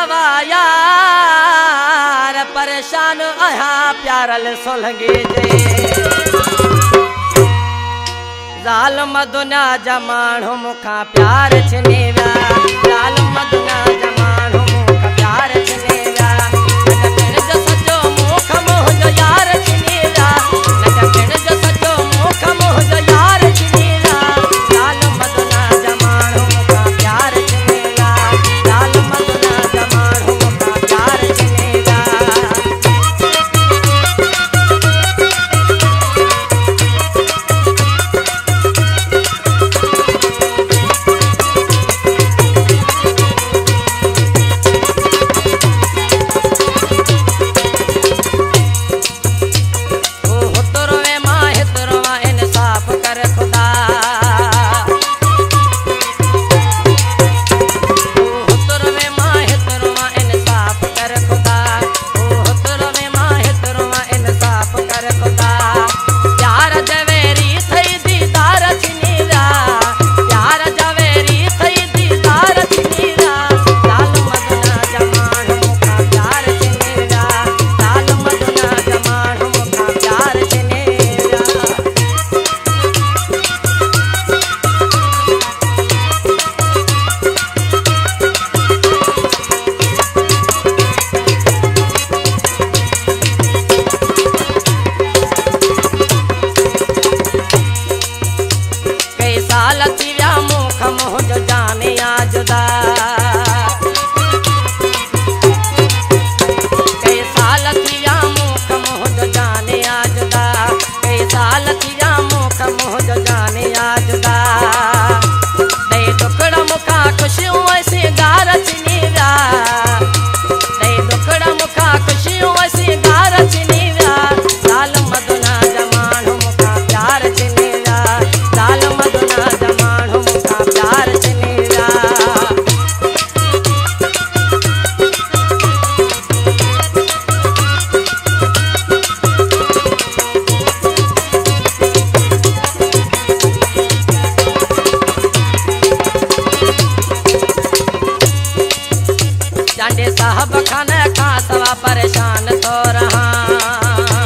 सवा यार परेशान आया प्यारल सोलंगे जे जाल मदुना जमाणो मुखा प्यार छने व्या जाल मदुना जमाणो मुखा प्यार छने व्या नटकण जो सचो मुख मोह जो यार छने व्या नटकण जो सचो मुख मोह जो यार छने व्या जाल मदुना जमाणो मुखा प्यार छने व्या जाल मदुना जमाणो मुखा प्यार छने व्या साहब खाने का सवा परेशान तो रहा